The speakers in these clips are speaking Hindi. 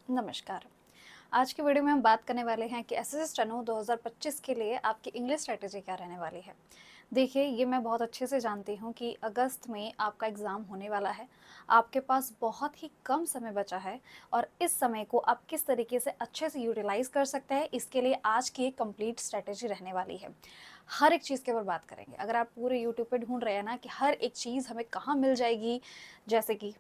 नमस्कार। आज की वीडियो में हम बात करने वाले हैं कि एसएससी स्टेनो 2025 के लिए आपकी इंग्लिश स्ट्रेटेजी क्या रहने वाली है। देखिए, ये मैं बहुत अच्छे से जानती हूँ कि अगस्त में आपका एग्ज़ाम होने वाला है। आपके पास बहुत ही कम समय बचा है और इस समय को आप किस तरीके से अच्छे से यूटिलाइज़ कर सकते हैं, इसके लिए आज की एक कंप्लीट स्ट्रेटेजी रहने वाली है। हर एक चीज़ के ऊपर बात करेंगे। अगर आप पूरे यूट्यूब पे ढूँढ रहे हैं ना कि हर एक चीज़ हमें कहाँ मिल जाएगी, जैसे कि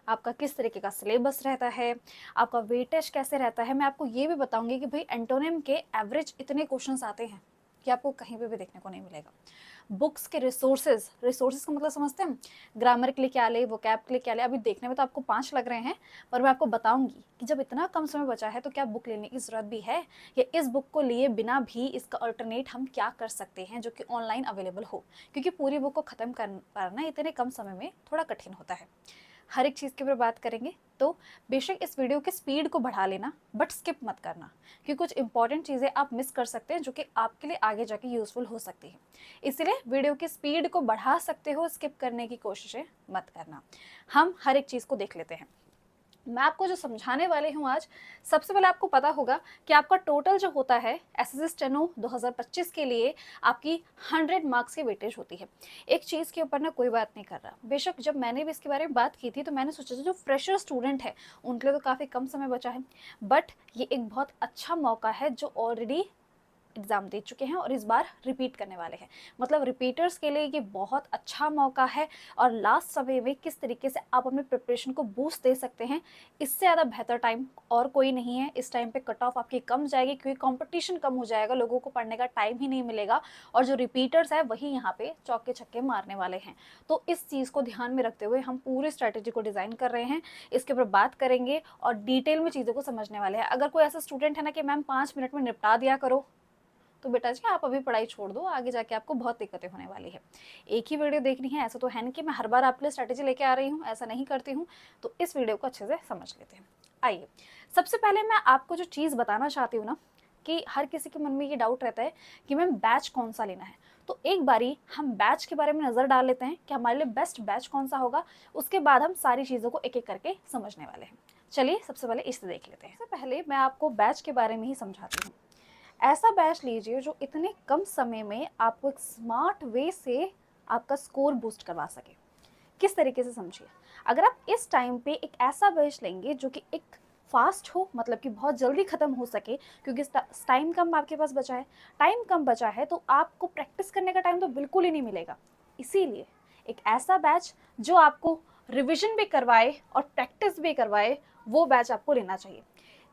आपका किस तरीके का सिलेबस रहता है, आपका वेटेज कैसे रहता है। मैं आपको ये भी बताऊँगी कि भई एंटोनिम के एवरेज इतने क्वेश्चंस आते हैं कि आपको कहीं पे भी देखने को नहीं मिलेगा। बुक्स के रिसोर्सेज़ का मतलब समझते हैं? ग्रामर के लिए क्या लें, वोकैब के लिए क्या लें। अभी देखने में तो आपको 5 लग रहे हैं, पर मैं आपको बताऊँगी कि जब इतना कम समय बचा है तो क्या बुक लेने की ज़रूरत भी है, या इस बुक को लिए बिना भी इसका अल्टरनेट हम क्या कर सकते हैं जो कि ऑनलाइन अवेलेबल हो। क्योंकि पूरी बुक को ख़त्म कर पाना इतने कम समय में थोड़ा कठिन होता है। हर एक चीज़ के ऊपर बात करेंगे, तो बेशक इस वीडियो की स्पीड को बढ़ा लेना, बट स्किप मत करना, क्योंकि कुछ इंपॉर्टेंट चीज़ें आप मिस कर सकते हैं जो कि आपके लिए आगे जाके यूज़फुल हो सकती है। इसलिए वीडियो की स्पीड को बढ़ा सकते हो, स्किप करने की कोशिशें मत करना। हम हर एक चीज़ को देख लेते हैं। मैं आपको जो समझाने वाली हूँ आज, सबसे पहले आपको पता होगा कि आपका टोटल जो होता है एसएससी स्टेनो 2025 के लिए आपकी 100 मार्क्स की वेटेज होती है। एक चीज़ के ऊपर ना कोई बात नहीं कर रहा। बेशक जब मैंने भी इसके बारे में बात की थी तो मैंने सोचा था जो फ्रेशर स्टूडेंट है उनके लिए तो काफ़ी कम समय बचा है, बट ये एक बहुत अच्छा मौका है जो ऑलरेडी एग्ज़ाम दे चुके हैं और इस बार रिपीट करने वाले हैं। मतलब रिपीटर्स के लिए ये बहुत अच्छा मौका है और लास्ट समय में किस तरीके से आप अपने प्रिपरेशन को बूस्ट दे सकते हैं, इससे ज़्यादा बेहतर टाइम और कोई नहीं है। इस टाइम पे कट ऑफ आपकी कम जाएगी क्योंकि कंपटीशन कम हो जाएगा, लोगों को पढ़ने का टाइम ही नहीं मिलेगा और जो रिपीटर्स है वही यहाँ पे चौके छक्के मारने वाले हैं। तो इस चीज़ को ध्यान में रखते हुए हम पूरी स्ट्रैटेजी को डिज़ाइन कर रहे हैं, इसके ऊपर बात करेंगे और डिटेल में चीज़ों को समझने वाले हैं। अगर कोई ऐसा स्टूडेंट है ना कि मैम 5 मिनट में निपटा दिया करो, तो बेटा जी आप अभी पढ़ाई छोड़ दो, आगे जाके आपको बहुत दिक्कतें होने वाली है। एक ही वीडियो देखनी है, ऐसा तो है नहीं कि मैं हर बार आपके लिए स्ट्रैटेजी लेके आ रही हूँ, ऐसा नहीं करती हूँ। तो इस वीडियो को अच्छे से समझ लेते हैं। आइए, सबसे पहले मैं आपको जो चीज़ बताना चाहती हूँ ना, कि हर किसी के मन में ये डाउट रहता है कि मैम बैच कौन सा लेना है। तो एक बारी हम बैच के बारे में नज़र डाल लेते हैं कि हमारे लिए बेस्ट बैच कौन सा होगा। उसके बाद हम सारी चीज़ों को एक एक करके समझने वाले हैं। चलिए सबसे पहले इसे देख लेते हैं। सबसे पहले मैं आपको बैच के बारे में ही समझाती हूँ। ऐसा बैच लीजिए जो इतने कम समय में आपको एक स्मार्ट वे से आपका स्कोर बूस्ट करवा सके। किस तरीके से समझिए, अगर आप इस टाइम पे एक ऐसा बैच लेंगे जो कि एक फास्ट हो, मतलब कि बहुत जल्दी ख़त्म हो सके, क्योंकि टाइम कम आपके पास बचा है। टाइम कम बचा है तो आपको प्रैक्टिस करने का टाइम तो बिल्कुल ही नहीं मिलेगा। इसीलिए एक ऐसा बैच जो आपको रिविजन भी करवाए और प्रैक्टिस भी करवाए, वो बैच आपको लेना चाहिए।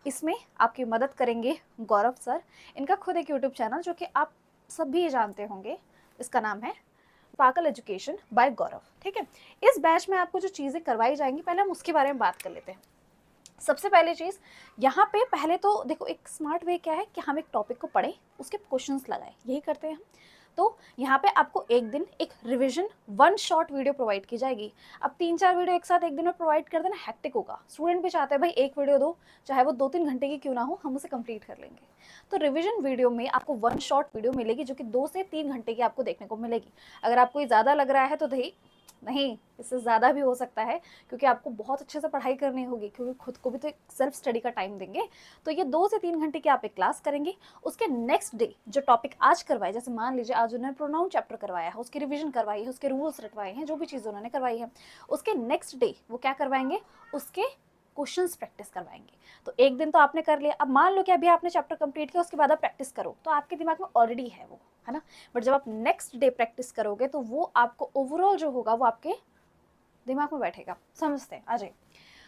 इसमें आपकी मदद करेंगे गौरव सर। इनका खुद एक यूट्यूब चैनल जो कि आप सभी जानते होंगे, इसका नाम है स्पार्कल एजुकेशन बाय गौरव। ठीक है, इस बैच में आपको जो चीज़ें करवाई जाएंगी, पहले हम उसके बारे में बात कर लेते हैं। सबसे पहली चीज़ यहाँ पे, पहले तो देखो एक स्मार्ट वे क्या है कि हम एक टॉपिक को पढ़ें, उसके क्वेश्चंस लगाएं, यही करते हैं हम। तो यहाँ पे आपको एक दिन एक revision one shot video provide की जाएगी। अब 3-4 वीडियो एक साथ एक दिन में प्रोवाइड कर देना हेक्टिक होगा। स्टूडेंट भी चाहते हैं भाई एक वीडियो दो, चाहे वो 2-3 घंटे की क्यों ना हो, हम उसे कंप्लीट कर लेंगे। तो रिवीजन वीडियो में आपको वन शॉट वीडियो मिलेगी जो कि 2 से 3 घंटे की आपको देखने को मिलेगी। अगर आपको ये ज़्यादा लग रहा है तो नहीं, इससे ज़्यादा भी हो सकता है, क्योंकि आपको बहुत अच्छे से पढ़ाई करनी होगी, क्योंकि खुद को भी तो एक सेल्फ स्टडी का टाइम देंगे। तो ये 2 से 3 घंटे की आप एक क्लास करेंगे। उसके नेक्स्ट डे जो टॉपिक आज करवाए, जैसे मान लीजिए आज उन्होंने प्रोनाउन चैप्टर करवाया है, उसकी रिवीजन करवाई है, उसके रूल्स रटवाए हैं, जो भी चीज़ उन्होंने करवाई है, उसके नेक्स्ट डे वो क्या करवाएंगे, उसके क्वेश्चंस प्रैक्टिस करवाएंगे। तो एक दिन तो आपने कर लिया। अब मान लो कि अभी आपने चैप्टर कंप्लीट किया, उसके बाद आप प्रैक्टिस करो, तो आपके दिमाग में ऑलरेडी है वो, है ना। बट जब आप नेक्स्ट डे प्रैक्टिस करोगे तो वो आपको ओवरऑल जो होगा वो आपके दिमाग में बैठेगा। समझते हैं, आ जाइए।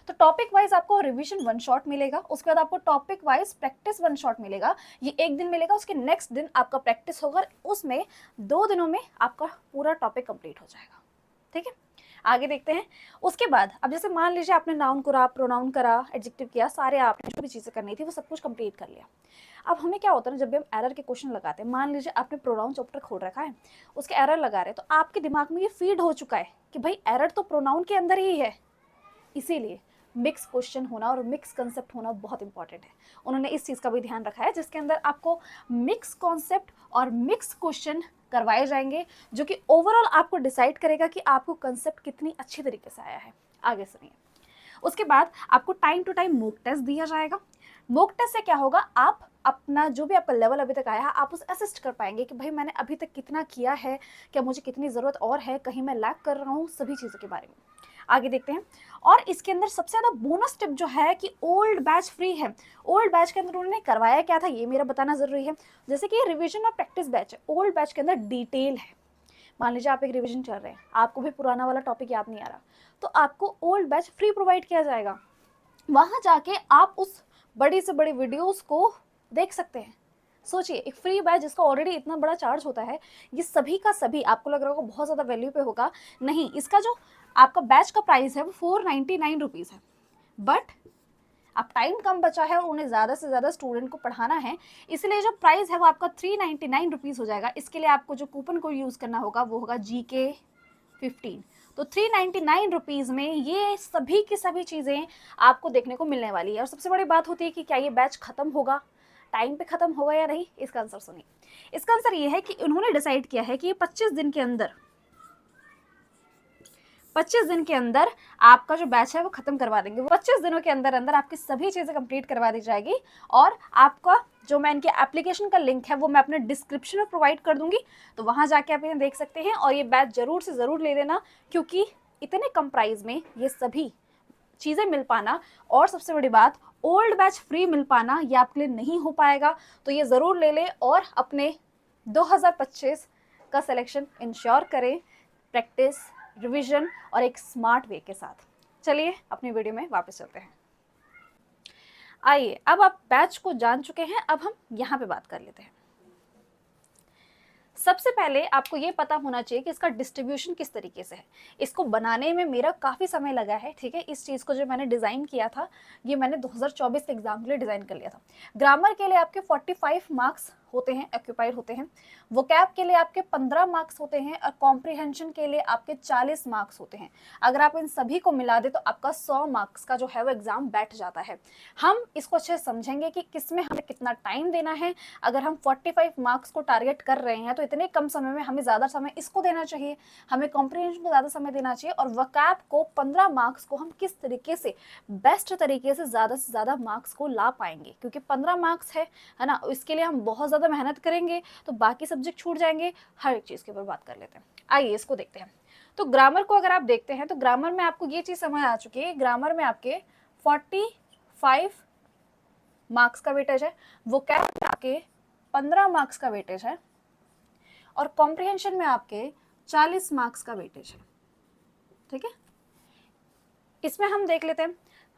तो टॉपिक वाइज आपको रिवीजन वन शॉट मिलेगा, उसके बाद आपको topic wise practice one shot मिलेगा। ये एक दिन मिलेगा, उसके नेक्स्ट दिन आपका प्रैक्टिस होगा, उसमें 2 दिनों में आपका पूरा टॉपिक कंप्लीट हो जाएगा। ठीक है, आगे देखते हैं। उसके बाद अब जैसे मान लीजिए आपने नाउन करा, प्रोनाउन करा, एडजेक्टिव किया, सारे आपने जो भी चीज़ें करनी थी वो सब कुछ कंप्लीट कर लिया। अब हमें क्या होता है ना, जब भी हम एरर के क्वेश्चन लगाते हैं, मान लीजिए आपने प्रोनाउन चैप्टर खोल रखा है, उसके एरर लगा रहे हैं, तो आपके दिमाग में ये फीड हो चुका है कि भाई एरर तो प्रोनाउन के अंदर ही है। इसीलिए मिक्स क्वेश्चन होना और मिक्स कंसेप्ट होना बहुत इंपॉर्टेंट है। उन्होंने इस चीज़ का भी ध्यान रखा है, जिसके अंदर आपको मिक्स कॉन्सेप्ट और मिक्स क्वेश्चन करवाए जाएंगे, जो कि ओवरऑल आपको डिसाइड करेगा कि आपको कंसेप्ट कितनी अच्छी तरीके से आया है। आगे सुनिए। उसके बाद आपको time to time mock test दिया जाएगा। मॉक टेस्ट से क्या होगा, आप अपना जो भी आपका लेवल अभी तक आया है आप उसे असिस्ट कर पाएंगे कि भाई मैंने अभी तक कितना किया है, क्या मुझे कितनी ज़रूरत और है, कहीं मैं लैग कर रहा हूँ, सभी चीज़ों के बारे में आगे देखते हैं। और इसके अंदर सबसे ज़्यादा बोनस टिप जो है कि ओल्ड बैच फ्री है। ओल्ड बैच के अंदर उन्होंने करवाया क्या था ये मेरा बताना ज़रूरी है। जैसे कि रिविजन और प्रैक्टिस बैच है, ओल्ड बैच के अंदर डिटेल है। मान लीजिए आप एक रिविजन चल रहे हैं, आपको भी पुराना वाला टॉपिक याद नहीं आ रहा, तो आपको ओल्ड बैच फ्री प्रोवाइड किया जाएगा। वहाँ जाके आप उस बड़ी से बड़ी वीडियोस को देख सकते हैं। सोचिए एक फ्री बैच जिसका ऑलरेडी इतना बड़ा चार्ज होता है, ये सभी का सभी आपको लग रहा होगा बहुत ज़्यादा वैल्यू पे होगा, नहीं, इसका जो आपका बैच का प्राइस है वो 499 रुपीज़ है। बट अब टाइम कम बचा है और उन्हें ज़्यादा से ज़्यादा स्टूडेंट को पढ़ाना है, इसलिए जो प्राइस है वो आपका 399 रुपीज़ हो जाएगा। इसके लिए आपको जो कूपन कोड यूज़ करना होगा वो होगा GK15। तो 399 रुपीज़ में ये सभी की सभी चीज़ें आपको देखने को मिलने वाली है। और सबसे बड़ी बात होती है कि क्या ये बैच ख़त्म होगा, टाइम पे ख़त्म होगा या नहीं। इसका आंसर सुनिए। इसका आंसर ये है कि उन्होंने डिसाइड किया है कि ये 25 दिन के अंदर 25 दिन के अंदर आपका जो बैच है वो खत्म करवा देंगे। 25 दिनों के अंदर अंदर आपकी सभी चीज़ें कंप्लीट करवा दी जाएगी। और आपका जो मैं इनके एप्लीकेशन का लिंक है वो मैं अपने डिस्क्रिप्शन में प्रोवाइड कर दूंगी, तो वहाँ जाके आप इन्हें देख सकते हैं। और ये बैच ज़रूर से ज़रूर ले लेना, क्योंकि इतने कम प्राइस में ये सभी चीज़ें मिल पाना, और सबसे बड़ी बात ओल्ड बैच फ्री मिल पाना, ये आपके लिए नहीं हो पाएगा। तो ये ज़रूर ले लें और अपने 2025 का सिलेक्शन इंश्योर करें, प्रैक्टिस, रिवीजन और एक स्मार्ट वे के साथ। चलिए अपनी वीडियो में वापस चलते हैं। आइए, अब आप बैच को जान चुके हैं, अब हम यहाँ पे बात कर लेते हैं। सबसे पहले आपको ये पता होना चाहिए कि इसका डिस्ट्रीब्यूशन किस तरीके से है। इसको बनाने में मेरा काफ़ी समय लगा है, ठीक है। इस चीज़ को जो मैंने डिज़ाइन किया था ये मैंने 2024 के एग्जाम के लिए डिज़ाइन कर लिया था। ग्रामर के लिए आपके 45 मार्क्स होते हैं, ऑक्यूपाइड होते हैं। वोकैब के लिए आपके 15 मार्क्स होते हैं और कॉम्प्रिहेंशन के लिए आपके 40 मार्क्स होते हैं। अगर आप इन सभी को मिला दें तो आपका 100 मार्क्स का जो है वो एग्ज़ाम बैठ जाता है। हम इसको अच्छे से समझेंगे कि किसमें हमें कितना टाइम देना है। अगर हम 45 मार्क्स को टारगेट कर रहे हैं तो इतने कम समय में हमें ज़्यादा समय इसको देना चाहिए, हमें कॉम्प्रिहेंशन को ज़्यादा समय देना चाहिए, और वोकैब को 15 मार्क्स को हम किस तरीके से बेस्ट तरीके से ज़्यादा मार्क्स को ला पाएंगे, क्योंकि 15 मार्क्स है ना, इसके लिए हम बहुत ज़्यादा मेहनत करेंगे तो बाकी सब्जेक्ट छूट जाएंगे। हर एक चीज़ के ऊपर बात कर लेते हैं। आइए इसको देखते हैं। तो ग्रामर को अगर आप देखते हैं तो ग्रामर में आपको ये चीज़ समझ आ चुकी है, ग्रामर में आपके 45 मार्क्स का वेटेज है, वोकैब में आपके 15 मार्क्स का वेटेज है, और कॉम्प्रिहेंशन में आपके 40 मार्क्स का वेटेज है, ठीक है। इसमें हम देख लेते हैं,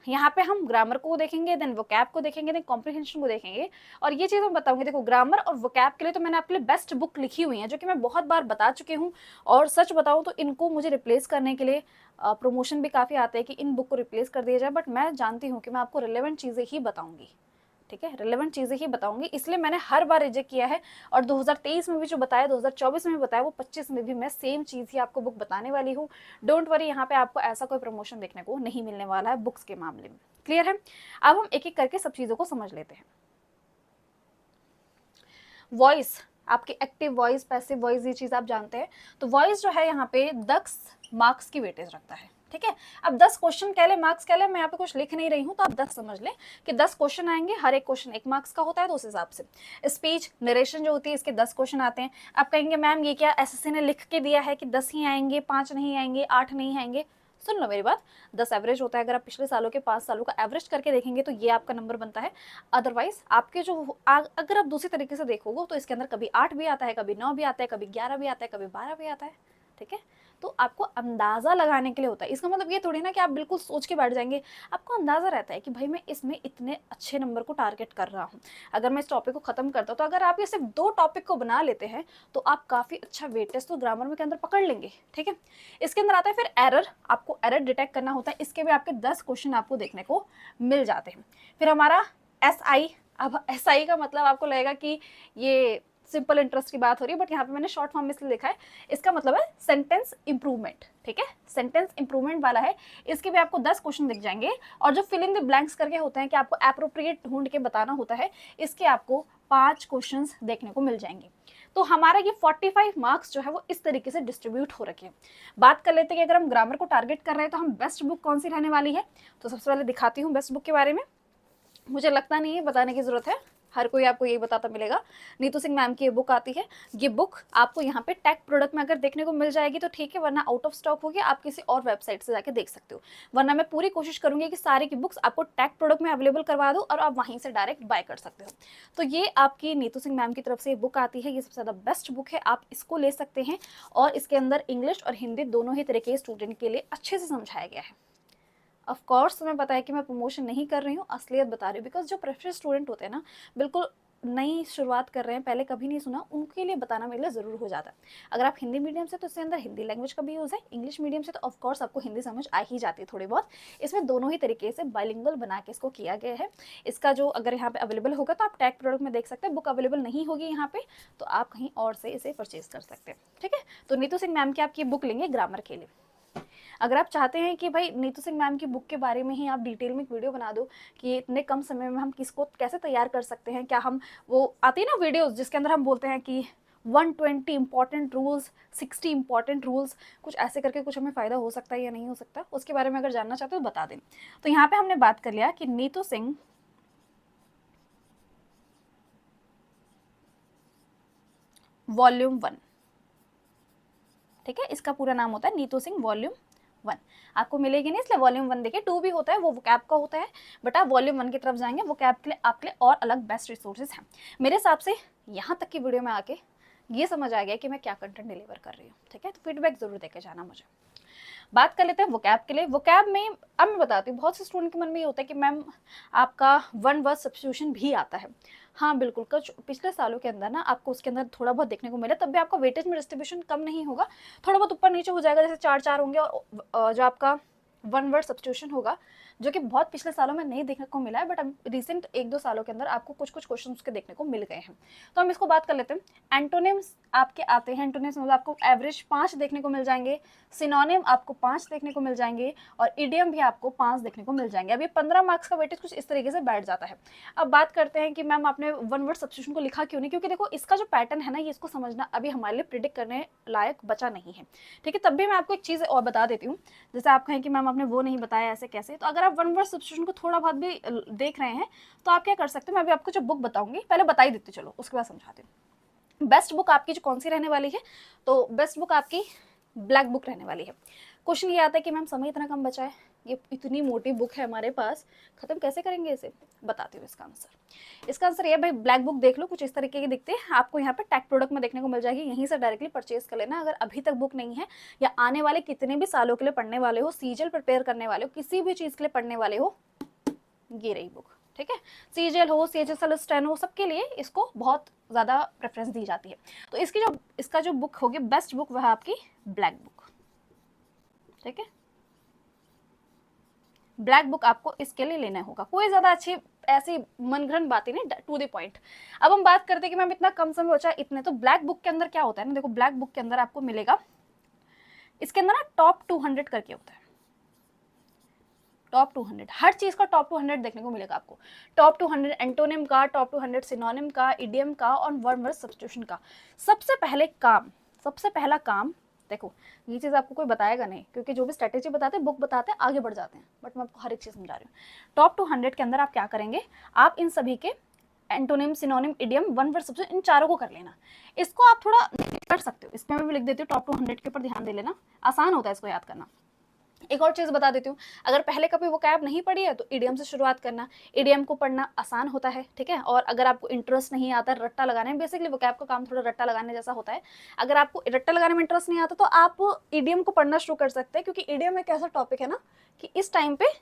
यहाँ पे हम ग्रामर को देखेंगे, देन वोकैब को देखेंगे, देन कॉम्प्रिहेंशन को देखेंगे। और ये चीज़ मैं बताऊंगी, देखो ग्रामर और वोकैब के लिए तो मैंने आपके लिए बेस्ट बुक लिखी हुई है जो कि मैं बहुत बार बता चुकी हूँ। और सच बताऊँ तो इनको मुझे रिप्लेस करने के लिए प्रमोशन भी काफ़ी आते हैं कि इन बुक को रिप्लेस कर दिया जाए, बट मैं जानती हूँ कि मैं आपको रिलेवेंट चीज़ें ही बताऊँगी, ठीक है, रिलेवेंट चीज़ें ही बताऊंगी, इसलिए मैंने हर बार रिजेक्ट किया है। और 2023 में भी जो बताया, 2024 में भी बताया, वो 25 में भी मैं सेम चीज़ ही आपको बुक बताने वाली हूँ। डोंट वरी, यहाँ पे आपको ऐसा कोई प्रमोशन देखने को नहीं मिलने वाला है बुक्स के मामले में। क्लियर है। अब हम एक एक करके सब चीज़ों को समझ लेते हैं। वॉइस, आपकी एक्टिव वॉइस, पैसिव वॉइस, ये चीज़ आप जानते हैं। तो वॉइस जो है यहाँ पे 10 मार्क्स की वेटेज रखता है, ठीक है। अब 10 क्वेश्चन कह ले, मार्क्स कह ले, मैं यहाँ पे कुछ लिख नहीं रही हूँ, तो आप 10 समझ लें कि 10 क्वेश्चन आएंगे, हर एक क्वेश्चन 1 मार्क्स का होता है, तो उस हिसाब से स्पीच नरेशन जो होती है इसके 10 क्वेश्चन आते हैं। आप कहेंगे मैम ये क्या एसएससी ने लिख के दिया है कि 10 ही आएंगे, 5 नहीं आएंगे, 8 नहीं आएंगे। सुन लो मेरी बात, 10 एवरेज होता है। अगर आप पिछले सालों के 5 सालों का एवरेज करके देखेंगे तो ये आपका नंबर बनता है। अदरवाइज आपके जो अगर आप दूसरी तरीके से देखोगे तो इसके अंदर कभी 8 भी आता है, कभी 9 भी आता है, कभी 11 भी आता है, कभी 12 भी आता है, ठीक है। तो आपको अंदाज़ा लगाने के लिए होता है। इसका मतलब ये थोड़ी ना कि आप बिल्कुल सोच के बैठ जाएंगे, आपको अंदाज़ा रहता है कि भाई मैं इसमें इतने अच्छे नंबर को टारगेट कर रहा हूँ। अगर मैं इस टॉपिक को ख़त्म करता हूँ, तो अगर आप ये सिर्फ 2 टॉपिक को बना लेते हैं तो आप काफ़ी अच्छा वेटेज तो ग्रामर में के अंदर पकड़ लेंगे, ठीक है। इसके अंदर आता है फिर एरर, आपको एरर डिटेक्ट करना होता है। इसके भी आपके 10 क्वेश्चन आपको देखने को मिल जाते हैं। फिर हमारा SI, अब SI का मतलब आपको लगेगा कि ये सिंपल इंटरेस्ट की बात हो रही है, बट यहाँ पे मैंने शॉर्ट फॉर्म में इसलिए लिखा है, इसका मतलब है सेंटेंस इंप्रूवमेंट, ठीक है। सेंटेंस इंप्रूवमेंट वाला है, इसके भी आपको 10 क्वेश्चन दिख जाएंगे। और जो फिल इन द ब्लैंक्स करके होते हैं कि आपको एप्रोप्रिएट ढूंढ के बताना होता है, इसके आपको 5 क्वेश्चंस देखने को मिल जाएंगे। तो हमारा ये 45 मार्क्स जो है वो इस तरीके से डिस्ट्रीब्यूट हो रखे हैं। बात कर लेते हैं कि अगर हम ग्रामर को टारगेट कर रहे हैं तो हम बेस्ट बुक कौन सी रहने वाली है। तो सबसे पहले दिखाती हूँ बेस्ट बुक के बारे में। मुझे लगता नहीं है बताने की जरूरत है, हर कोई आपको यही बताता मिलेगा। नीतू सिंह मैम की ये बुक आती है। ये बुक आपको यहाँ पे टैग प्रोडक्ट में अगर देखने को मिल जाएगी तो ठीक है, वरना आउट ऑफ स्टॉक होगी, आप किसी और वेबसाइट से जाके देख सकते हो। वरना मैं पूरी कोशिश करूंगी कि सारी की बुक्स आपको टैग प्रोडक्ट में अवेलेबल करवा दूँ और आप वहीं से डायरेक्ट बाय कर सकते हो। तो ये आपकी नीतू सिंह मैम की तरफ से बुक आती है, ये सबसे ज़्यादा बेस्ट बुक है, आप इसको ले सकते हैं। और इसके अंदर इंग्लिश और हिंदी दोनों ही तरह के स्टूडेंट के लिए अच्छे से समझाया गया है। ऑफ कोर्स तुम्हें पता है कि मैं प्रमोशन नहीं कर रही हूँ, असलियत बता रही हूँ। बिकॉज जो प्रेशर स्टूडेंट होते हैं ना, बिल्कुल नई शुरुआत कर रहे हैं, पहले कभी नहीं सुना, उनके लिए बताना मेरे लिए ज़रूर हो जाता है। अगर आप हिंदी मीडियम से तो इसके अंदर हिंदी लैंग्वेज का भी यूज़ है, इंग्लिश मीडियम से तो ऑफ कोर्स आपको हिंदी समझ आ ही जाती है थोड़ी बहुत। इसमें दोनों ही तरीके से बाइलिंगुअल बना के इसको किया गया है। इसका जो अगर यहाँ पे अवेलेबल होगा तो आप टैग प्रोडक्ट में देख सकते हैं, बुक अवेलेबल नहीं होगी यहाँ पे तो आप कहीं और से इसे परचेज कर सकते हैं। ठीक है, तो नीतू सिंह मैम की आपकी बुक लेंगे ग्रामर के लिए। अगर आप चाहते हैं कि भाई नीतू सिंह मैम की बुक के बारे में ही आप डिटेल में एक वीडियो बना दो कि इतने कम समय में हम किसको कैसे तैयार कर सकते हैं, क्या हम वो आती है ना वीडियोस जिसके अंदर हम बोलते हैं कि 120 इंपॉर्टेंट रूल्स, 60 इंपॉर्टेंट रूल्स, कुछ ऐसे करके कुछ हमें फ़ायदा हो सकता है या नहीं हो सकता, उसके बारे में अगर जानना चाहते हो तो बता दें। तो यहाँ पे हमने बात कर लिया कि नीतू सिंह वॉल्यूम 1, ठीक है, इसका पूरा नाम होता है नीतू सिंह वॉल्यूम 1। आपको मिलेगी नहीं, इसलिए वॉल्यूम 1 देखिए, 2 भी होता है, वो वोकैब का होता है, बट आप वॉल्यूम 1 की तरफ जाएंगे, वोकैब के लिए आपके लिए और अलग बेस्ट रिसोर्सेज हैं। मेरे हिसाब से यहाँ तक की वीडियो में आके ये समझ आ गया कि मैं क्या कंटेंट डिलीवर कर रही हूँ। ठीक है, तो फीडबैक जरूर देके जाना मुझे। बात कर लेते हैं वोकैब के लिए। वोकैब में अब मैं बताती हूँ, बहुत से स्टूडेंट के मन में ये होता है कि मैम आपका वन वर्ड सब्स्टिट्यूशन भी आता है। हाँ बिल्कुल, कुछ पिछले सालों के अंदर ना आपको उसके अंदर थोड़ा बहुत देखने को मिला, तब भी आपका वेटेज में डिस्ट्रीब्यूशन कम नहीं होगा, थोड़ा बहुत ऊपर नीचे हो जाएगा, जैसे 4-4 होंगे। और जो आपका वन वर्ड सब्स्टिट्यूशन होगा, जो कि बहुत पिछले सालों में नहीं देखने को मिला है, बट अब रिसेंट 1-2 सालों के अंदर आपको कुछ कुछ क्वेश्चन उसके देखने को मिल गए हैं। तो हम इसको बात कर लेते हैं। एंटोनिम्स आपके आते हैं, एंटोनिम्स मतलब आपको एवरेज 5 देखने को मिल जाएंगे, सिनोनिम आपको 5 देखने को मिल जाएंगे, और इडियम भी आपको 5 देखने को मिल जाएंगे। अब ये 15 मार्क्स का वेटेज कुछ इस तरीके से बैठ जाता है। अब बात करते हैं कि मैम आपने वन वर्ड सब्स्टिट्यूशन को लिखा क्यों नहीं, क्योंकि देखो इसका जो पैटर्न है ना, ये इसको समझना अभी हमारे लिए प्रिडिक्ट करने लायक बचा नहीं है। ठीक है, तब भी मैं आपको एक चीज़ और बता देती हूँ। जैसे आप कहें कि मैम आपने वो नहीं बताया ऐसे कैसे, तो अगर आप वन वर्ड सब्स्टिट्यूशन को थोड़ा बहुत भी देख रहे हैं तो आप क्या कर सकते हैं, मैं अभी आपको जो बुक बताऊंगी पहले बता ही देती, चलो उसके बाद समझाती हूँ। बेस्ट बुक आपकी जो कौन सी रहने वाली है, तो बेस्ट बुक आपकी ब्लैक बुक रहने वाली है। क्वेश्चन ये आता है कि मैम समय इतना कम बचा है, ये इतनी मोटी बुक है हमारे पास, खत्म कैसे करेंगे इसे, बताती हूँ इसका आंसर। इसका आंसर ये भाई, ब्लैक बुक देख लो, कुछ इस तरीके की दिखते हैं आपको, यहाँ पे टैग प्रोडक्ट में देखने को मिल जाएगी, यहीं से डायरेक्टली परचेज कर लेना। अगर अभी तक बुक नहीं है या आने वाले कितने भी सालों के लिए पढ़ने वाले हो, सीजीएल प्रिपेयर करने वाले हो, किसी भी चीज़ के लिए पढ़ने वाले हो, ये रही बुक। ठीक है, सीजीएल हो, सीएचएसएल, स्टेनो, सबके लिए इसको बहुत ज़्यादा प्रेफरेंस दी जाती है। तो इसका जो बुक होगी बेस्ट बुक, वह आपकी ब्लैक बुक। ठीक है, ब्लैक बुक आपको इसके लिए लेना होगा, कोई ज़्यादा अच्छी ऐसी मनगढ़ंत बातें नहीं, टू द पॉइंट। अब हम बात करते हैं कि मैम इतना कम समय बचा इतने, तो ब्लैक बुक के अंदर क्या होता है ना, देखो ब्लैक बुक के अंदर आपको मिलेगा, इसके अंदर ना टॉप 200 करके होता है, टॉप 200, हर चीज़ का टॉप 200 देखने को मिलेगा आपको। टॉप 200 एंटोनिम का, टॉप 200 सिनोनिम का, इडियम का और वन वर्ड सब्स्टिट्यूशन का। सबसे पहला काम देखो, ये चीज़ आपको कोई बताएगा नहीं, क्योंकि जो भी स्ट्रेटेजी बताते हैं, बुक बताते हैं, आगे बढ़ जाते हैं, बट मैं आपको हर एक चीज़ समझा रही हूँ। टॉप 200 के अंदर आप क्या करेंगे, आप इन सभी के antonym, synonym, idiom, one word substitution, इन चारों को कर लेना। इसको आप थोड़ा कर सकते हो, इसमें मैं भी लिख देती हूँ, टॉप 200 के ऊपर ध्यान दे लेना, आसान होता है इसको याद करना। एक और चीज़ बता देती हूँ, अगर पहले कभी वो कैब नहीं पढ़ी है तो इडियम से शुरुआत करना, इडियम को पढ़ना आसान होता है। ठीक है, और अगर आपको इंटरेस्ट नहीं आता रट्टा लगाने में, बेसिकली वो कैब का काम थोड़ा रट्टा लगाने जैसा होता है, अगर आपको रट्टा लगाने में इंटरेस्ट नहीं आता तो आप इडियम को पढ़ना शुरू कर सकते हैं, क्योंकि इडियम एक ऐसा टॉपिक है ना कि इस टाइम पे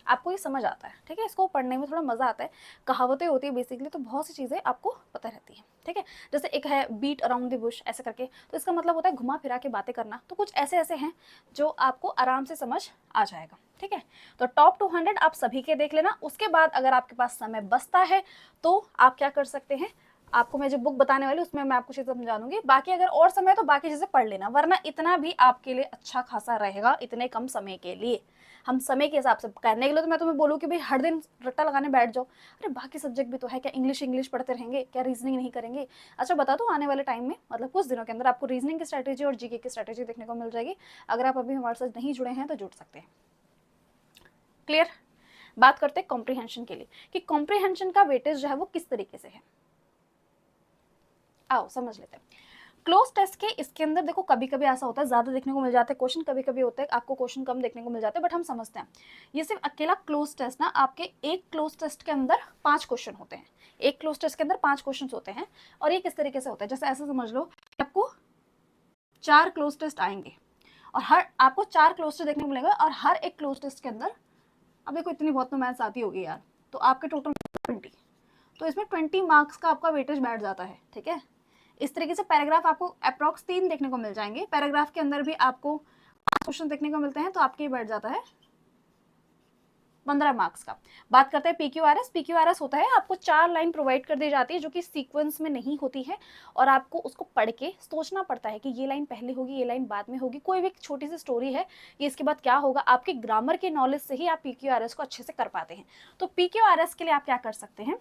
आपको ये समझ आता है। ठीक है, इसको पढ़ने में थोड़ा मज़ा आता है, कहावतें होती है बेसिकली, तो बहुत सी चीज़ें आपको पता रहती है। ठीक है, जैसे एक है बीट अराउंड द बुश, ऐसे करके, तो इसका मतलब होता है घुमा फिरा के बातें करना, तो कुछ ऐसे ऐसे हैं जो आपको आराम से समझ आ जाएगा। ठीक है, तो टॉप 200 आप सभी के देख लेना। उसके बाद अगर आपके पास समय बचता है तो आप क्या कर सकते हैं, आपको मैं जो बुक बताने वाली उसमें मैं आपको चीज़ें समझा दूंगी, बाकी अगर और समय तो बाकी चीज़ें पढ़ लेना, वरना इतना भी आपके लिए अच्छा खासा रहेगा इतने कम समय के लिए। हम समय के हिसाब से करने के लिए तो मैं तुम्हें बोलूँ कि भाई हर दिन रट्टा लगाने बैठ जाओ, अरे बाकी सब्जेक्ट भी तो है, क्या इंग्लिश पढ़ते रहेंगे, क्या रीजनिंग नहीं करेंगे? अच्छा बता दो, आने वाले टाइम में मतलब कुछ दिनों के अंदर आपको रीजनिंग की स्ट्रैटेजी और जीके की स्ट्रैटेजी देखने को मिल जाएगी। अगर आप अभी हमारे साथ नहीं जुड़े हैं तो जुड़ सकते हैं। क्लियर? बात करते हैं कॉम्प्रिहेंशन के लिए कि कॉम्प्रिहेंशन का वेटेज जो है वो किस तरीके से है। आओ समझ लेते हैं। क्लोज टेस्ट के इसके अंदर देखो कभी कभी ऐसा होता है ज्यादा देखने को मिल जाते हैं क्वेश्चन, कभी कभी होता है आपको क्वेश्चन कम देखने को मिल जाते हैं, बट हम समझते हैं ये सिर्फ अकेला क्लोज टेस्ट ना, आपके एक क्लोज टेस्ट के अंदर 5 क्वेश्चन होते हैं, एक क्लोज टेस्ट के अंदर 5 क्वेश्चन होते हैं। और ये किस तरीके से होता है, जैसे ऐसे समझ लो आपको 4 क्लोज टेस्ट आएंगे और हर आपको 4 क्लोज टेस्ट देखने को मिलेगा और हर एक क्लोज टेस्ट के अंदर, अब देखो इतनी बहुत तो मैथ्स आती होगी यार, तो आपके टोटल 20, तो इसमें 20 मार्क्स का आपका वेटेज बैठ जाता है। ठीक है, इस तरीके से पैराग्राफ आपको अप्रॉक्स 3 देखने को मिल जाएंगे, पैराग्राफ के अंदर भी आपको 5 क्वेश्चन देखने को मिलते हैं, तो आपके बैठ जाता है 15 मार्क्स का। बात करते हैं पीक्यूआरएस। पीक्यूआरएस होता है आपको 4 लाइन प्रोवाइड कर दी जाती है जो कि सीक्वेंस में नहीं होती है और आपको उसको पढ़ के सोचना पड़ता है कि ये लाइन पहले होगी, ये लाइन बाद में होगी, कोई भी छोटी सी स्टोरी है ये इसके बाद क्या होगा, आपके ग्रामर के नॉलेज से ही आप पीक्यूआरएस को अच्छे से कर पाते हैं। तो पीक्यूआरएस के लिए आप क्या कर सकते हैं,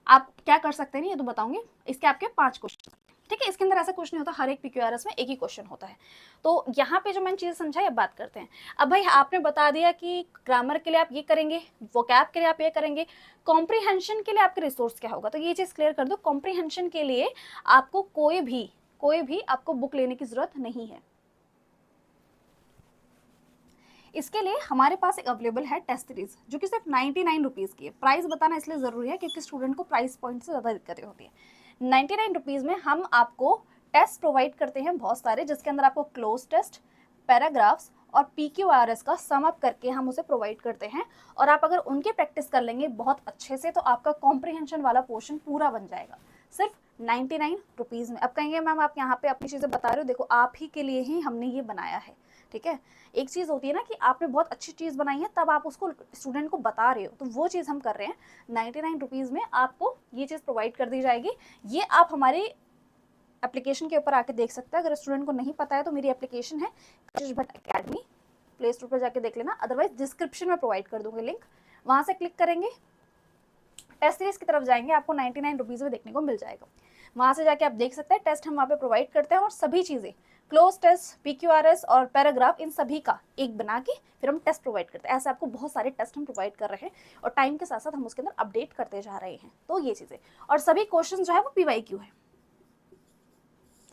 आप क्या कर सकते हैं ये तो बताऊंगी। इसके आपके 5 क्वेश्चन, ठीक है, इसके अंदर ऐसा कुछ नहीं होता, हर एक पीक्यूआरएस में एक ही क्वेश्चन होता है। तो यहाँ पे जो मैंने चीज़ समझाई अब बात करते हैं। अब भाई आपने बता दिया कि ग्रामर के लिए आप ये करेंगे, वोकैब के लिए आप ये करेंगे, कॉम्प्रिहेंशन के लिए आपके रिसोर्स क्या होगा, तो ये चीज़ क्लियर कर दो। कॉम्प्रिहेंशन के लिए आपको कोई भी आपको बुक लेने की जरूरत नहीं है। इसके लिए हमारे पास एक अवेलेबल है टेस्ट सीरीज जो कि सिर्फ 99 रुपीज़ की है। प्राइस बताना इसलिए ज़रूरी है क्योंकि स्टूडेंट को प्राइस पॉइंट से ज़्यादा दिक्कतें होती है। 99 रुपीज़ में हम आपको टेस्ट प्रोवाइड करते हैं बहुत सारे, जिसके अंदर आपको क्लोज टेस्ट, पैराग्राफ्स और पीक्यूआरएस का सम अप करके हम उसे प्रोवाइड करते हैं। और आप अगर उनकी प्रैक्टिस कर लेंगे बहुत अच्छे से तो आपका कॉम्प्रिहेंशन वाला पोर्शन पूरा बन जाएगा सिर्फ 99 रुपीज़ में। अब कहेंगे मैम आप यहाँ पे अपनी चीज़ें बता रहे हो, देखो आप ही के लिए ही हमने ये बनाया है। ठीक है, एक चीज़ होती है ना कि आपने बहुत अच्छी चीज़ बनाई है तब आप उसको स्टूडेंट को बता रहे हो, तो वो चीज़ हम कर रहे हैं। 99 रुपीज़ में आपको ये चीज़ प्रोवाइड कर दी जाएगी। ये आप हमारे एप्लीकेशन के ऊपर आके देख सकते हैं। अगर स्टूडेंट को नहीं पता है तो मेरी एप्लीकेशन है कशिश भट्ट अकेडमी, प्ले स्टोर पर जाके देख लेना, अदरवाइज डिस्क्रिप्शन में प्रोवाइड कर दूंगी लिंक, वहाँ से क्लिक करेंगे टेस्ट सीरीज की तरफ जाएंगे, आपको 99 रुपीज़ में देखने को मिल जाएगा। वहाँ से जाके आप देख सकते हैं टेस्ट हम वहाँ पे प्रोवाइड करते हैं और सभी चीज़ें क्लोज टेस्ट, पीक्यूआरएस और पैराग्राफ इन सभी का एक बना के फिर हम टेस्ट प्रोवाइड करते हैं। ऐसे आपको बहुत सारे टेस्ट हम प्रोवाइड कर रहे हैं और टाइम के साथ साथ हम उसके अंदर अपडेट करते जा रहे हैं। तो ये चीज़ें और सभी क्वेश्चन जो है वो PYQ है।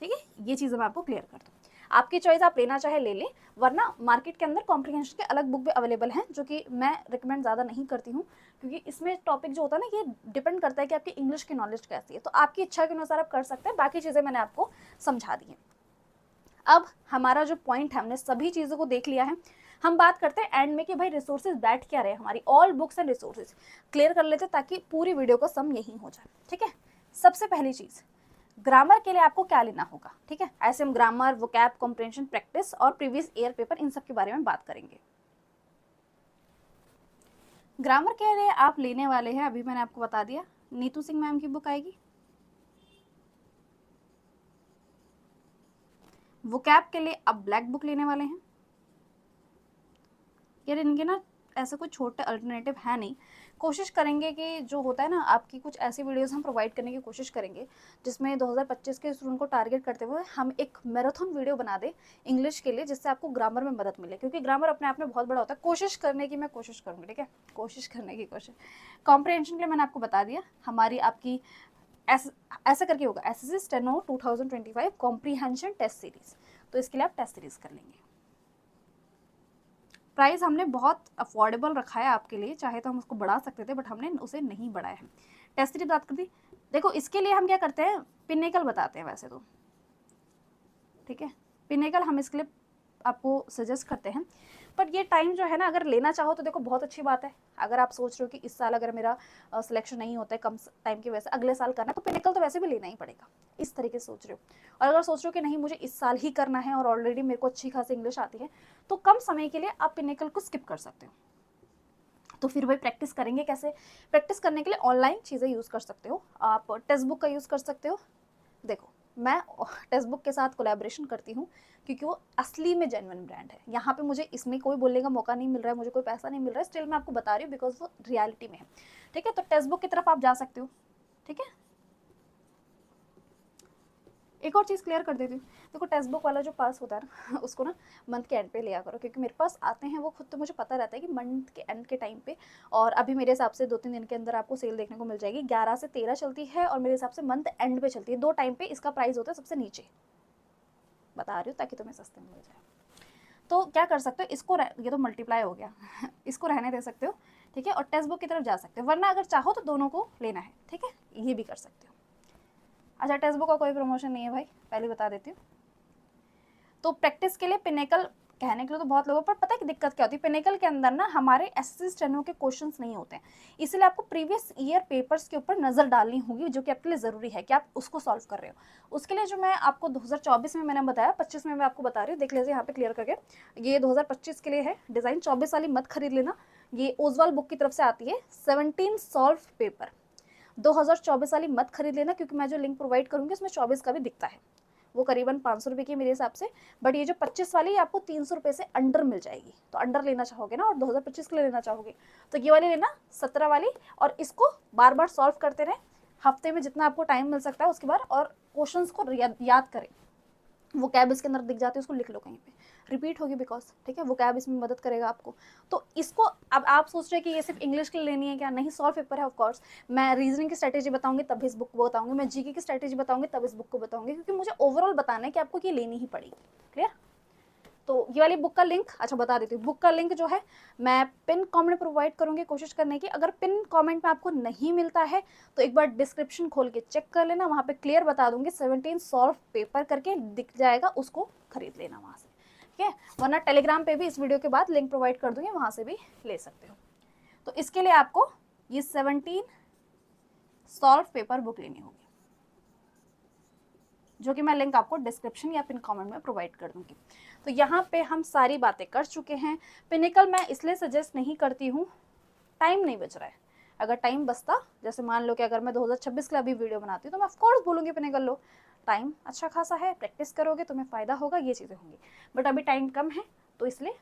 ठीक है, ये चीज़ मैं आपको क्लियर कर दूँ। आपकी चॉइस, आप लेना चाहे ले लें, वरना मार्केट के अंदर कॉम्प्रिहेंशन के अलग बुक भी अवेलेबल हैं जो कि मैं रिकमेंड ज़्यादा नहीं करती हूँ क्योंकि इसमें टॉपिक जो होता है ना ये डिपेंड करता है कि आपकी इंग्लिश की नॉलेज कैसी है। तो आपकी इच्छा के अनुसार आप कर सकते हैं, बाकी चीज़ें मैंने आपको समझा दी हैं। अब हमारा जो पॉइंट है, हमने सभी चीज़ों को देख लिया है। हम बात करते हैं एंड में कि भाई रिसोर्सेज बैठ क्या रहे, हमारी all books and resources clear कर लेते ताकि पूरी वीडियो का सम यही हो जाए। ठीक है, सबसे पहली चीज़ ग्रामर के लिए आपको क्या लेना होगा। ठीक है, ऐसे हम ग्रामर, वोकैब, कॉम्प्रिहेंशन, प्रैक्टिस और प्रीवियस ईयर पेपर इन सब के बारे में बात करेंगे। ग्रामर के लिए आप लेने वाले हैं, अभी मैंने आपको बता दिया, नीतू सिंह मैम की बुक आएगी। वोकैब के लिए आप ब्लैक बुक लेने वाले हैं। यार इनके ना ऐसे कोई छोटे अल्टरनेटिव है नहीं। कोशिश करेंगे कि जो होता है ना, आपकी कुछ ऐसी वीडियोस हम प्रोवाइड करने की कोशिश करेंगे जिसमें 2025 के स्टूडेंट को टारगेट करते हुए हम एक मैराथन वीडियो बना दें इंग्लिश के लिए, जिससे आपको ग्रामर में मदद मिले, क्योंकि ग्रामर अपने आप में बहुत बड़ा होता है। कोशिश करने की मैं कोशिश करूँगी, ठीक है, कोशिश करने की कोशिश। कॉम्प्रिहेंशन के लिए मैंने आपको बता दिया, हमारी आपकी ऐसा करके होगा SSC steno 2025 comprehension test series, तो इसके लिए आप टेस्ट सीरीज कर लेंगे। प्राइस हमने बहुत अफोर्डेबल रखा है आपके लिए, चाहे तो हम उसको बढ़ा सकते थे बट हमने उसे नहीं बढ़ाया है। टेस्ट सीरीज बात कर दी, देखो इसके लिए हम क्या करते हैं, पिनेकल बताते हैं वैसे तो। ठीक है, पिनेकल हम इसके लिए आपको सजेस्ट करते हैं, बट ये टाइम जो है ना, अगर लेना चाहो तो देखो बहुत अच्छी बात है। अगर आप सोच रहे हो कि इस साल अगर मेरा सिलेक्शन नहीं होता है कम टाइम की वजह से, अगले साल करना है, तो पिनेकल तो वैसे भी लेना ही पड़ेगा, इस तरीके से सोच रहे हो। और अगर सोच रहे हो कि नहीं मुझे इस साल ही करना है और ऑलरेडी मेरे को अच्छी खासी इंग्लिश आती है, तो कम समय के लिए आप पिनेकल को स्किप कर सकते हो। तो फिर वही प्रैक्टिस करेंगे कैसे, प्रैक्टिस करने के लिए ऑनलाइन चीज़ें यूज़ कर सकते हो, आप टेक्स्ट बुक का यूज़ कर सकते हो। देखो मैं टेक्स्ट बुक के साथ कोलैबोरेशन करती हूँ क्योंकि वो असली में जेन्युइन ब्रांड है। यहाँ पे मुझे इसमें कोई बोलने का मौका नहीं मिल रहा है, मुझे कोई पैसा नहीं मिल रहा है, स्टिल मैं आपको बता रही हूँ बिकॉज वो रियलिटी में है। ठीक है, तो टेक्स्ट बुक की तरफ आप जा सकते हो। ठीक है, एक और चीज़ क्लियर कर देती हूँ, देखो टेक्स्ट बुक वाला जो पास होता है ना उसको ना मंथ के एंड पे लिया करो, क्योंकि मेरे पास आते हैं वो खुद, तो मुझे पता रहता है कि मंथ के एंड के टाइम पे, और अभी मेरे हिसाब से 2-3 दिन के अंदर आपको सेल देखने को मिल जाएगी। 11 से 13 चलती है और मेरे हिसाब से मंथ एंड पे चलती है। 2 टाइम पे इसका प्राइस होता है सबसे नीचे, बता रही हूँ ताकि तुम्हें सस्ते में मिल जाए। तो क्या कर सकते हो, इसको ये तो मल्टीप्लाई हो गया इसको रहने दे सकते हो। ठीक है, और टेक्स्ट बुक की तरफ जा सकते हो, वरना अगर चाहो तो दोनों को लेना है। ठीक है, ये भी कर सकते हो। अच्छा, टेक्स्ट बुक का कोई प्रमोशन नहीं है भाई, पहले बता देती हूँ। तो प्रैक्टिस के लिए पिनेकल, कहने के लिए तो बहुत लोगों पर पता है कि दिक्कत क्या होती है, पिनेकल के अंदर ना हमारे एसएससी स्टेनो के क्वेश्चंस नहीं होते हैं, इसलिए आपको प्रीवियस ईयर पेपर्स के ऊपर नज़र डालनी होगी, जो कि आपके लिए ज़रूरी है कि आप उसको सॉल्व कर रहे हो। उसके लिए जो मैं आपको 2024 में मैंने बताया, 25 में मैं आपको बता रही हूँ, देख लीजिए यहाँ पे क्लियर करके, ये 2025 के लिए है डिज़ाइन। 24 वाली मत खरीद लेना, ये ओजवाल बुक की तरफ से आती है 17 सॉल्व पेपर। 2024 वाली मत खरीद लेना, क्योंकि मैं जो लिंक प्रोवाइड करूँगी उसमें 24 का भी दिखता है, वो करीबन 500 रुपये की मेरे हिसाब से। बट ये जो 25 वाली आपको 300 रुपये से अंडर मिल जाएगी, तो अंडर लेना चाहोगे ना और 2025 के लिए लेना चाहोगे तो ये वाली लेना, 17 वाली। और इसको बार बार सॉल्व करते रहें, हफ्ते में जितना आपको टाइम मिल सकता है उसके बाद, और क्वेश्चंस को याद करें। वो कैब इसके अंदर दिख जाती है, उसको लिख लो कहीं पे, रिपीट होगी बिकॉज। ठीक है, वो कैब इसमें मदद करेगा आपको। तो इसको अब आप सोच रहे हैं कि ये सिर्फ इंग्लिश के लिए लेनी है क्या, नहीं, सॉल्व पेपर है ऑफकोर्स। मैं रीजनिंग की स्ट्रैटेजी बताऊंगी तब इस बुक को बताऊंगी, मैं जीके की स्ट्रैटेजी बताऊंगी तब इस बुक को बताऊंगी, क्योंकि मुझे ओवरऑल बताना है कि आपको ये लेनी ही पड़ेगी। क्लियर? तो ये वाली बुक का लिंक, अच्छा बता देती हूँ, बुक का लिंक जो है मैं पिन कमेंट प्रोवाइड करूंगी, कोशिश करने की। अगर पिन कमेंट में आपको नहीं मिलता है तो एक बार डिस्क्रिप्शन खोल के चेक कर लेना, वहाँ पे क्लियर बता दूंगी, 17 सॉल्व पेपर करके दिख जाएगा, उसको खरीद लेना वहाँ से। ठीक है, वरना टेलीग्राम पे भी इस वीडियो के बाद लिंक प्रोवाइड कर दूंगी, वहाँ से भी ले सकते हो। तो इसके लिए आपको ये 17 सॉल्व पेपर बुक लेनी होगी, जो कि मैं लिंक आपको डिस्क्रिप्शन या पिन कमेंट में प्रोवाइड कर दूंगी। तो यहाँ पे हम सारी बातें कर चुके हैं। पिनिकल मैं इसलिए सजेस्ट नहीं करती हूँ, टाइम नहीं बच रहा है। अगर टाइम बचता, जैसे मान लो कि अगर मैं 2026 के लिए अभी वीडियो बनाती हूँ तो मैं ऑफकोर्स बोलूँगी पिनिकल लो, टाइम अच्छा खासा है, प्रैक्टिस करोगे तुम्हें फ़ायदा होगा, ये चीज़ें होंगी। बट अभी टाइम कम है, तो इसलिए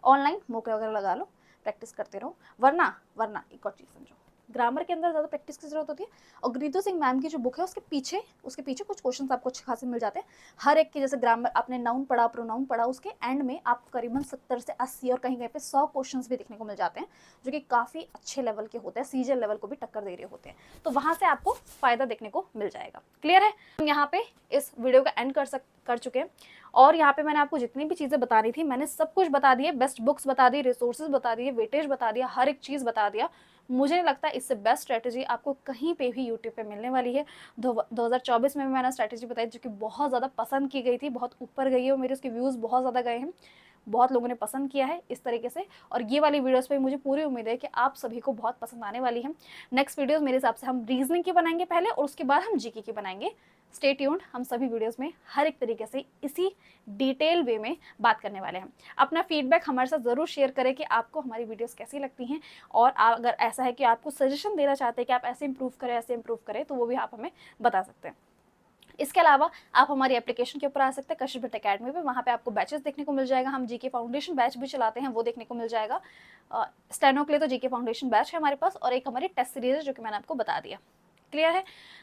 ऑनलाइन मौके वगैरह लगा लो, प्रैक्टिस करते रहो। वरना एक और चीज़ समझो, ग्रामर के अंदर ज़्यादा प्रैक्टिस की जरूरत होती है, और गीतू सिंह मैम की जो बुक है उसके पीछे कुछ क्वेश्चंस आपको अच्छे खासे मिल जाते हैं हर एक के। जैसे ग्रामर आपने नाउन पढ़ा, प्रोनाउन पढ़ा, उसके एंड में आपको करीबन 70 से 80 और कहीं कहीं पे 100 क्वेश्चंस भी देखने को मिल जाते हैं, जो कि काफ़ी अच्छे लेवल के होते हैं, सीजीएल लेवल को भी टक्कर दे रहे होते हैं। तो वहाँ से आपको फ़ायदा देखने को मिल जाएगा। क्लियर है? हम यहाँ पे इस वीडियो का एंड कर चुके हैं, और यहाँ पे मैंने आपको जितनी भी चीज़ें बता रही थी मैंने सब कुछ बता दिए, बेस्ट बुक्स बता दी, रिसोर्सेज बता दिए, वेटेज बता दिया, हर एक चीज़ बता दिया। मुझे नहीं लगता इससे बेस्ट स्ट्रैटेजी आपको कहीं पे भी यूट्यूब पे मिलने वाली है। 2024 में भी मैंने स्ट्रैटेजी बताई जो कि बहुत ज़्यादा पसंद की गई थी, बहुत ऊपर गई है, और मेरे उसके व्यूज़ बहुत ज़्यादा गए हैं, बहुत लोगों ने पसंद किया है इस तरीके से। और ये वाली वीडियोस पे मुझे पूरी उम्मीद है कि आप सभी को बहुत पसंद आने वाली है। नेक्स्ट वीडियोस मेरे हिसाब से हम रीजनिंग की बनाएंगे पहले, और उसके बाद हम जीके की बनाएंगे। स्टे ट्यून्ड, हम सभी वीडियोस में हर एक तरीके से इसी डिटेल वे में बात करने वाले हैं। अपना फीडबैक हमारे साथ ज़रूर शेयर करें कि आपको हमारी वीडियोस कैसी लगती हैं, और अगर ऐसा है कि आपको सजेशन देना चाहते हैं कि आप ऐसे इंप्रूव करें तो वो भी आप हमें बता सकते हैं। इसके अलावा आप हमारी एप्लीकेशन के ऊपर आ सकते हैं, कशिश भट्ट अकेडमी पे, वहाँ पे आपको बैचेस देखने को मिल जाएगा। हम जीके फाउंडेशन बैच भी चलाते हैं, वो देखने को मिल जाएगा। स्टेनो के लिए तो जीके फाउंडेशन बैच है हमारे पास, और एक हमारी टेस्ट सीरीज है जो कि मैंने आपको बता दिया। क्लियर है?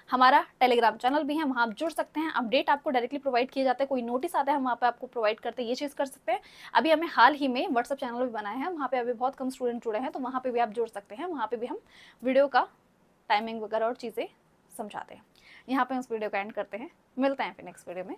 हमारा टेलीग्राम चैनल भी है, वहाँ आप जुड़ सकते हैं, अपडेट आपको डायरेक्टली प्रोवाइड किए जाते हैं, कोई नोटिस आता है हम वहाँ पे आपको प्रोवाइड करते हैं, ये चीज़ कर सकते हैं। अभी हमें हाल ही में व्हाट्सअप चैनल भी बनाए हैं, वहाँ पे अभी बहुत कम स्टूडेंट जुड़े हैं, तो वहाँ पे भी आप जुड़ सकते हैं, वहाँ पे भी हम वीडियो का टाइमिंग वगैरह और चीज़ें समझाते हैं। यहाँ पे उस वीडियो का एंड करते हैं, मिलते हैं फिर नेक्स्ट वीडियो में।